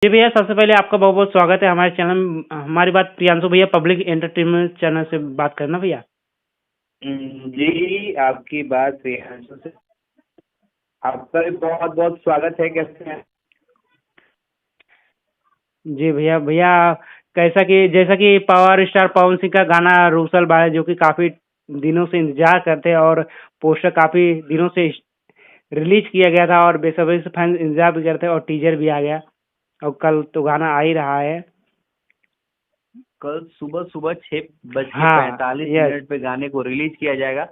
जी भैया, सबसे पहले आपका बहुत बहुत स्वागत है हमारे चैनल में। हमारी बात प्रियांशु भैया पब्लिक एंटरटेनमेंट चैनल से बात करना भैया। जी, आपकी बात प्रियांशु से। आपका भी बहुत बहुत स्वागत है। कैसे हैं? जी भैया भैया, कैसा कि जैसा कि पावर स्टार पवन सिंह का गाना रूसल बाय जो कि काफ़ी दिनों से इंतजार करते हैं और पोस्टर काफ़ी दिनों से रिलीज किया गया था और बेसब्री से फैंस इंतजार भी करते हैं और टीजर भी आ गया और कल तो गाना आ ही रहा है। कल सुबह सुबह 6 बज के हाँ, 45 यस। मिनट पे गाने को रिलीज किया जाएगा।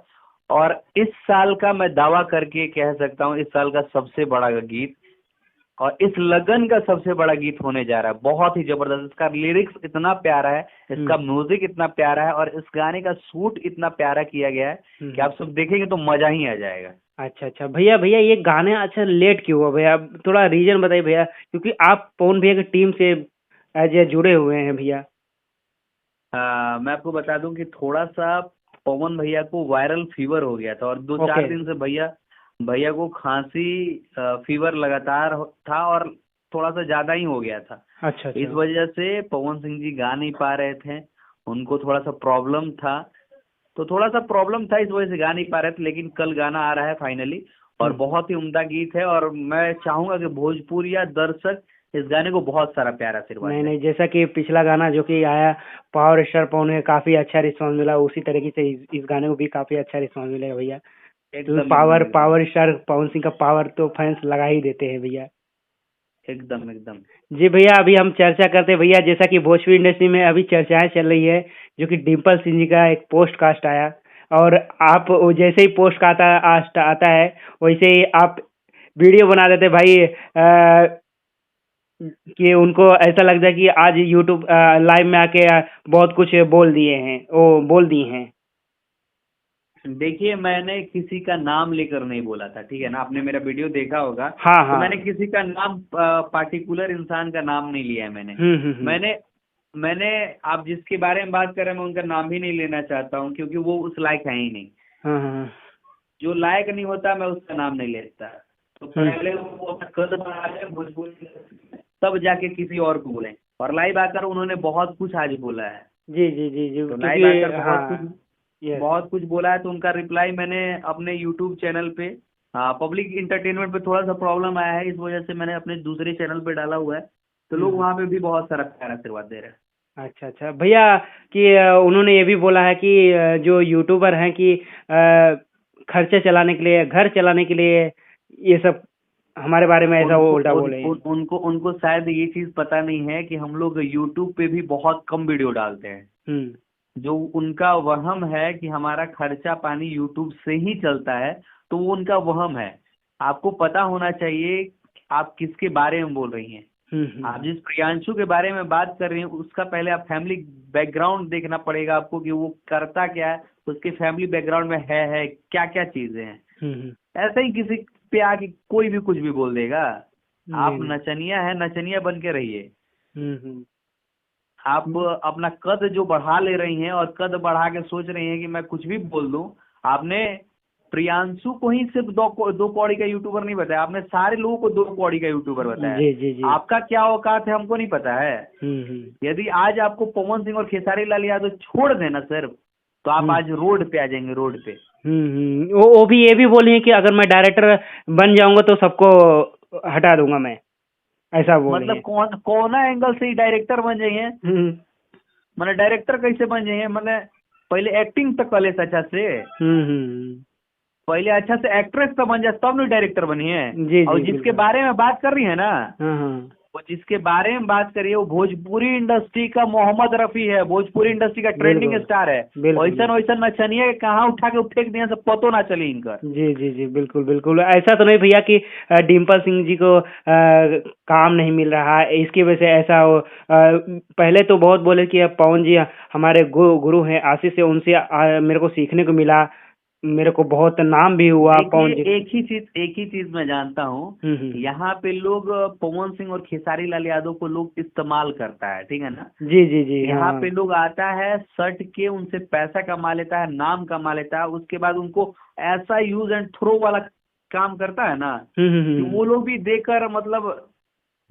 और इस साल का मैं दावा करके कह सकता हूँ, इस साल का सबसे बड़ा गीत और इस लगन का सबसे बड़ा गीत होने जा रहा है। बहुत ही जबरदस्त। इसका लिरिक्स इतना प्यारा है, इसका म्यूजिक इतना प्यारा है और इस गाने का शूट इतना प्यारा किया गया है कि आप सब देखेंगे तो मजा ही आ जाएगा। अच्छा अच्छा भैया भैया, ये गाने अच्छा लेट क्यों हुआ भैया? थोड़ा रीजन बताइए भैया, क्योंकि आप पवन भैया की टीम से एज ए जुड़े हुए हैं भैया। मैं आपको बता दूं कि थोड़ा सा पवन भैया को वायरल फीवर हो गया था और दो ओके। चार दिन से भैया भैया को खांसी फीवर लगातार था और थोड़ा सा ज्यादा ही हो गया था। अच्छा इस अच्छा। वजह से पवन सिंह जी गा नहीं पा रहे थे। उनको थोड़ा सा प्रॉब्लम था, तो थोड़ा सा प्रॉब्लम था, इस वजह से गा नहीं पा रहे थे। लेकिन कल गाना आ रहा है फाइनली और बहुत ही उम्दा गीत है और मैं चाहूंगा कि भोजपुरिया दर्शक इस गाने को बहुत सारा प्यार आशीर्वाद नहीं दें। नहीं, जैसा कि पिछला गाना जो कि आया पावर स्टार पवन है, काफ़ी अच्छा रिस्पॉन्स मिला, उसी तरीके से इस गाने को भी काफ़ी अच्छा रिस्पॉन्स मिलेगा भैया। तो एकदम पावर एकदम एकदम पावर स्टार पवन सिंह का पावर तो फैंस लगा ही देते हैं भैया। एकदम एकदम। जी भैया, अभी हम चर्चा करते हैं भैया, जैसा कि भोजपुरी इंडस्ट्री में अभी चर्चाएं चल रही है, जो कि डिम्पल सिंह जी का एक पोस्ट कास्ट आया और आप वो जैसे ही पोस्ट का आता है वैसे ही आप वीडियो बना देते भाई, कि उनको ऐसा लगता है कि आज यूट्यूब लाइव में आके बहुत कुछ बोल दिए हैं, वो बोल दिए हैं। देखिए, मैंने किसी का नाम लेकर नहीं बोला था, ठीक है ना। आपने मेरा वीडियो देखा होगा, हाँ तो हाँ। मैंने किसी का नाम पार्टिकुलर इंसान का नाम नहीं लिया है। मैंने हम्म। मैंने मैंने आप जिसके बारे में बात कर रहे हैं, मैं उनका नाम ही नहीं लेना चाहता हूँ क्योंकि वो उस लायक है ही नहीं। हाँ हाँ। जो लायक नहीं होता मैं उसका नाम नहीं लेता। तो हम्म। पहले वो अपना कद बढ़ा ले भोजपुरी में, तब जाके किसी और को बोलें। और लाइव आकर उन्होंने बहुत कुछ आज बोला है। जी जी जी जी, तो क्योंकि लाइव आकर हाँ। यस। बहुत कुछ बोला है। तो उनका रिप्लाई मैंने अपने यूट्यूब चैनल पे, हाँ, पब्लिक इंटरटेनमेंट पे थोड़ा सा प्रॉब्लम आया है, इस वजह से मैंने अपने दूसरे चैनल पे डाला हुआ है। तो लोग वहाँ पे भी बहुत सारा प्यार आशीर्वाद दे रहे हैं। अच्छा अच्छा भैया, कि उन्होंने ये भी बोला है कि जो यूट्यूबर हैं कि खर्चे चलाने के लिए, घर चलाने के लिए, ये सब हमारे बारे में ऐसा वो उनको उल्टा उन, बोले हैं। उन, उनको उनको शायद ये चीज पता नहीं है कि हम लोग यूट्यूब पे भी बहुत कम वीडियो डालते हैं। हम्म जो उनका वहम है कि हमारा खर्चा पानी यूट्यूब से ही चलता है, तो वो उनका वहम है। आपको पता होना चाहिए कि आप किसके बारे में बोल रही हैं। आप जिस प्रियांशु के बारे में बात कर रही हैं, उसका पहले आप फैमिली बैकग्राउंड देखना पड़ेगा आपको कि वो करता क्या है, उसके फैमिली बैकग्राउंड में है क्या क्या चीजें हैं। हम्म। ऐसे ही किसी पे आके कोई भी कुछ भी बोल देगा। आप नहीं नहीं। नचनिया है, नचनिया बन के रहिए। हम्म। आप अपना कद जो बढ़ा ले रही हैं और कद बढ़ा के सोच रही हैं कि मैं कुछ भी बोल दूं। आपने प्रियांशु को ही सिर्फ दो कौड़ी का यूट्यूबर नहीं बताया, आपने सारे लोगों को 2 कौड़ी का यूट्यूबर बताया। जी जी जी। आपका क्या औकात है हमको नहीं पता है। हम्म। यदि आज आपको पवन सिंह और खेसारी लाल यादव छोड़ देना सिर्फ, तो आप हम्म आज रोड पे आ जाएंगे, रोड पे। वो भी ये भी बोली है कि अगर मैं डायरेक्टर बन जाऊंगा तो सबको हटा दूंगा मैं, ऐसा बोली मतलब है। कौन एंगल से ही डायरेक्टर बन जाइए। हम्म मतलब डायरेक्टर कैसे बन जाइए, मतलब पहले एक्टिंग तो कर ले अच्छा से। हम्म। पहले अच्छा से एक्ट्रेस तो बन जाए तब नहीं डायरेक्टर बनी है। जी और जी जिसके बिल्कुल। बारे में बात कर रही है ना, हाँ हाँ। वो जिसके बारे में बात करिए वो भोजपुरी इंडस्ट्री का मोहम्मद रफी है, भोजपुरी इंडस्ट्री का ट्रेंडिंग बिल्कुल स्टार है। बिल्कुल वैसा बिल्कुल। वैसा नचनिया के कहाँ उठा के फेंक दिया सब पतो ना चले इनका। जी जी जी बिल्कुल बिल्कुल, ऐसा तो नहीं भैया कि डिम्पल सिंह जी को काम नहीं मिल रहा है इसकी वजह से ऐसा हो। पहले तो बहुत बोले कि पवन जी हमारे गुरु हैं, आशीष से उनसे मेरे को सीखने को मिला, मेरे को बहुत नाम भी हुआ देखिए, पवन जी। एक ही चीज मैं जानता हूँ। हम्म। यहाँ पे लोग पवन सिंह और खेसारी लाल यादव को लोग इस्तेमाल करता है, ठीक है ना। जी जी जी। यहाँ हाँ। पे लोग आता है सट के उनसे पैसा कमा लेता है, नाम कमा लेता है, उसके बाद उनको ऐसा यूज एंड थ्रो वाला काम करता है ना कि हम्म। वो लोग भी देकर मतलब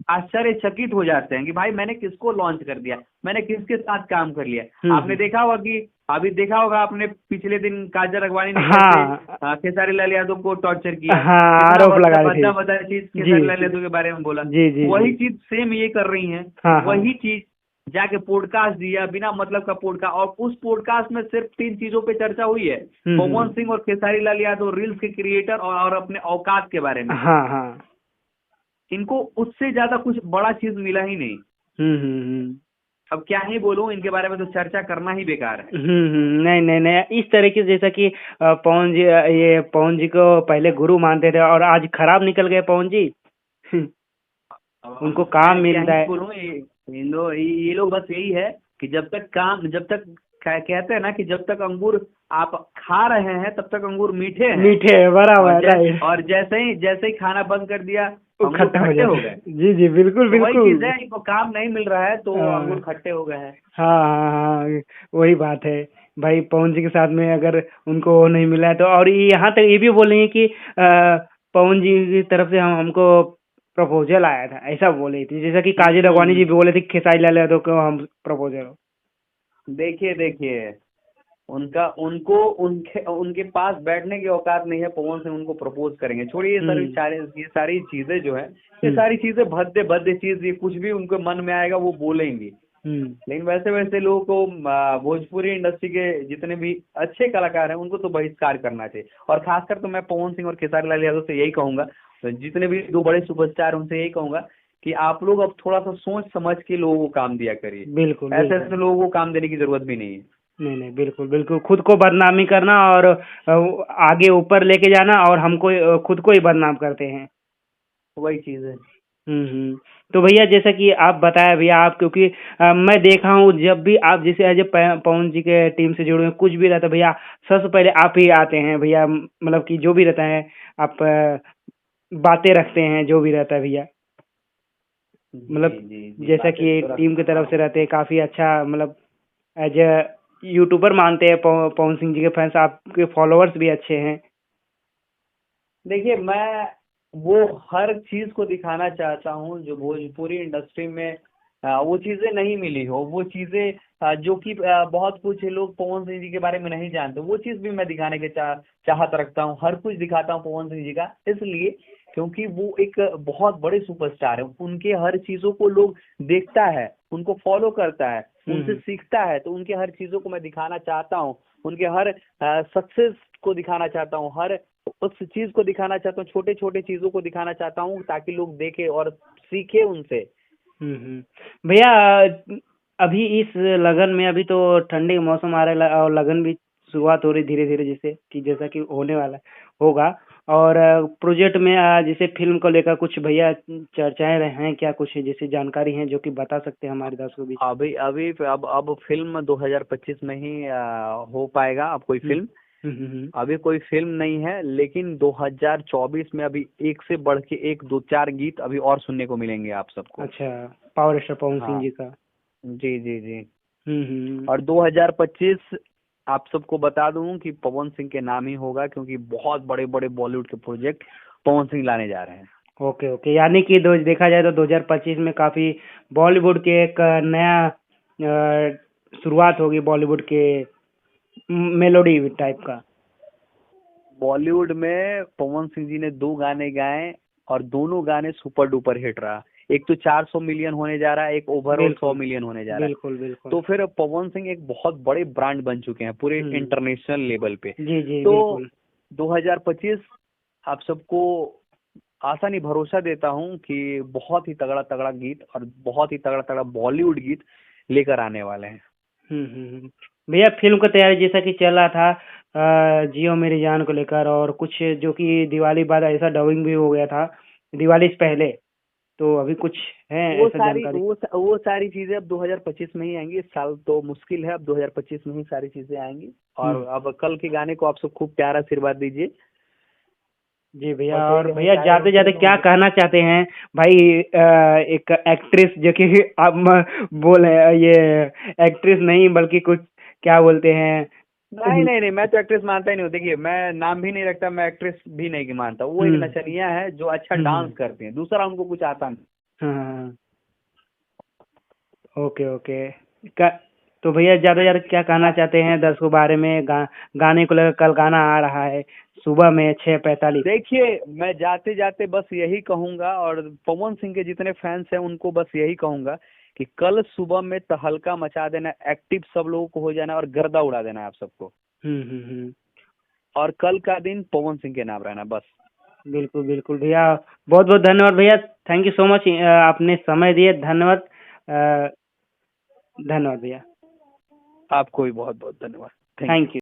आश्चर्यचकित हो जाते हैं कि भाई मैंने किसको लॉन्च कर दिया, मैंने किसके साथ काम कर लिया। आपने देखा होगा कि अभी देखा होगा आपने पिछले दिन काजल अगवानी ने कैसे हाँ खेसारी लाल यादव को टॉर्चर किया, हाँ, कितना आरोप लगा रही भद्दा थी। भद्दा चीज जी खेसारी लाल यादव के बारे में बोला। जी जी वही जी। चीज सेम ये कर रही हैं, हाँ हाँ। वही चीज जाके पॉडकास्ट दिया, बिना मतलब का पॉडकास्ट, और उस पॉडकास्ट में सिर्फ 3 चीजों पे चर्चा हुई है, पवन सिंह और खेसारी लाल यादव रील्स के क्रिएटर और अपने औकात के बारे में। हाँ हाँ। इनको उससे ज्यादा कुछ बड़ा चीज मिला ही नहीं। अब क्या ही बोलूं, इनके बारे में तो चर्चा करना ही बेकार है। नहीं नहीं नहीं, इस तरीके से जैसा कि पवन जी, ये पवन जी को पहले गुरु मानते थे और आज खराब निकल गए पवन जी। उनको काम मैं क्या मिलता ही है। बोलूं, ये लोग बस यही है कि जब तक कहते हैं ना कि जब तक अंगूर आप खा रहे हैं तब तक अंगूर मीठे हैं। मीठे है, बराबर, राइट। और जैसे ही खाना बंद कर दिया वो अंगूर खट्टा खट्टे हो जाता गए। है। जी जी, बिल्कुल तो वही चीज बिल्कुल। है, इनको काम नहीं मिल रहा है तो हाँ अंगूर खट्टे हो गए हैं। हाँ हाँ हाँ, वही बात है। भाई पवन जी के साथ में अगर उनको वो नहीं मिला है तो, और यहाँ तक ये भी बोलेंगे कि पवन जी की तरफ से हमको प्रपोजल आया था, ऐसा बोले थी, जैसा कि काजल अगवानी जी भी बोले थे खेसारी लाल यादव को हम प्रपोजल। देखिए उनका उनको उनके उनके पास बैठने की औकात नहीं है, पवन सिंह उनको प्रपोज करेंगे। छोड़िए ये सारी चीजें जो है, ये सारी चीजें भद्दे भद्दे चीज, ये कुछ भी उनके मन में आएगा वो बोलेंगे। लेकिन वैसे लोगों को भोजपुरी इंडस्ट्री के जितने भी अच्छे कलाकार हैं उनको तो बहिष्कार करना चाहिए। और खासकर तो मैं पवन सिंह और खेसारी लाल यादव से यही कहूंगा, तो जितने भी 2 बड़े सुपरस्टार उनसे यही कहूंगा कि आप लोग अब थोड़ा सा सोच समझ के लोगों को काम दिया करिए। बिल्कुल ऐसे लोगों को काम देने की जरूरत भी नहीं है। नहीं नहीं, बिल्कुल बिल्कुल, खुद को बदनामी करना और आगे ऊपर लेके जाना, और हमको खुद को ही बदनाम करते हैं। वही चीज है। तो भैया जैसा कि आप बताया भैया, आप क्योंकि मैं देखा हूँ जब भी आप जैसे एज पवन जी के टीम से जुड़े हुए कुछ भी रहता है भैया, सबसे पहले आप ही आते हैं भैया, मतलब कि जो भी रहता है आप बातें रखते हैं, जो भी रहता है भैया, मतलब जैसा कि टीम की तरफ से रहते हैं, काफी अच्छा, मतलब एज ए यूट्यूबर मानते हैं पवन सिंह जी के फैंस, आपके फॉलोअर्स भी अच्छे हैं। देखिए मैं वो हर चीज को दिखाना चाहता हूँ जो भोजपुरी इंडस्ट्री में वो चीजें नहीं मिली हो, वो चीजें जो कि बहुत कुछ लोग पवन सिंह जी के बारे में नहीं जानते, वो चीज भी मैं दिखाने के चाहत रखता हूँ। हर कुछ दिखाता हूँ पवन सिंह जी का, इसलिए क्योंकि वो एक बहुत बड़े सुपरस्टार है। उनके हर चीजों को लोग देखता है, उनको फॉलो करता है, उनसे सीखता है, तो उनके हर चीजों को मैं दिखाना चाहता हूँ, उनके हर सक्सेस को दिखाना चाहता हूँ, हर उस चीज को दिखाना चाहता हूँ, छोटे छोटे चीजों को दिखाना चाहता हूँ ताकि लोग देखे और सीखे उनसे। भैया अभी इस लगन में, अभी तो ठंडी का मौसम आ रहा है और लगन भी शुरुआत हो रही धीरे धीरे, जैसा कि होने वाला होगा, और प्रोजेक्ट में जैसे फिल्म को लेकर कुछ भैया चर्चाएं रहे हैं क्या, कुछ जैसे जानकारी है जो कि बता सकते हैं हमारे दर्शकों को भी? अब फिल्म 2025 में ही हो पाएगा। अब कोई फिल्म अभी कोई फिल्म नहीं है, लेकिन 2024 में अभी एक से बढ़ के एक 2-4 गीत अभी और सुनने को मिलेंगे आप सबको। अच्छा, पावर स्टार पवन सिंह जी का। जी। और 2025 आप सबको बता दूं कि पवन सिंह के नाम ही होगा, क्योंकि बहुत बड़े बड़े बॉलीवुड के प्रोजेक्ट पवन सिंह लाने जा रहे हैं। ओके, यानी कि देखा जाए तो 2025 में काफी बॉलीवुड के एक नया शुरुआत होगी, बॉलीवुड के मेलोडी टाइप का। बॉलीवुड में पवन सिंह जी ने 2 गाने गाए और दोनों गाने सुपर डुपर हिट रहा। एक तो 400 मिलियन होने जा रहा है, एक ओवरऑल 100 मिलियन होने जा रहा है। बिल्कुल। तो फिर पवन सिंह एक बहुत बड़े ब्रांड बन चुके हैं पूरे इंटरनेशनल लेवल पे। जी तो बिल्कुल। 2025 आप सबको आशा नहीं भरोसा देता हूं कि बहुत ही तगड़ा तगड़ा गीत और बहुत ही तगड़ा तगड़ा बॉलीवुड गीत लेकर आने वाले हैं। भैया फिल्म का तैयारी जैसा कि चल रहा था जियो मेरी जान को लेकर, और कुछ जो कि दिवाली बाद ऐसा डबिंग भी हो गया था दिवाली से पहले, तो अभी कुछ है ऐसा जानकारी? वो सारी चीजें अब 2025 में ही आएंगी। इस साल तो मुश्किल है, अब 2025 में ही सारी चीजें आएंगी। और अब कल के गाने को आप सब खूब प्यारा आशीर्वाद दीजिए। जी भैया, और भैया जाते जाते क्या कहना चाहते हैं भाई, एक एक्ट्रेस जो कि आप बोले, ये एक्ट्रेस नहीं बल्कि कुछ क्या बोलते हैं? नहीं, मैं तो एक्ट्रेस मानता ही नहीं हूँ। देखिए मैं नाम भी नहीं रखता, मैं एक्ट्रेस भी नहीं मानता। वो एक नचनिया है जो अच्छा डांस करती है, दूसरा उनको कुछ आता नहीं। हाँ हाँ हाँ। Okay okay. तो भैया ज़्यादा ज़्यादा क्या कहना चाहते हैं दर्शकों बारे में गाने को लेकर? कल गाना आ रहा है सुबह में 6:45। देखिए, मैं जाते जाते बस यही कहूंगा, और पवन सिंह के जितने फैंस हैं उनको बस यही कहूंगा कि कल सुबह में तहलका मचा देना, एक्टिव सब लोगों को हो जाना और गर्दा उड़ा देना है आप सबको। हम्म। और कल का दिन पवन सिंह के नाम रहना बस। बिल्कुल बिल्कुल भैया, बहुत बहुत धन्यवाद भैया। थैंक यू सो मच, आपने समय दिए। धन्यवाद। धन्यवाद भैया। आपको भी बहुत बहुत धन्यवाद। Thank you. Thank you.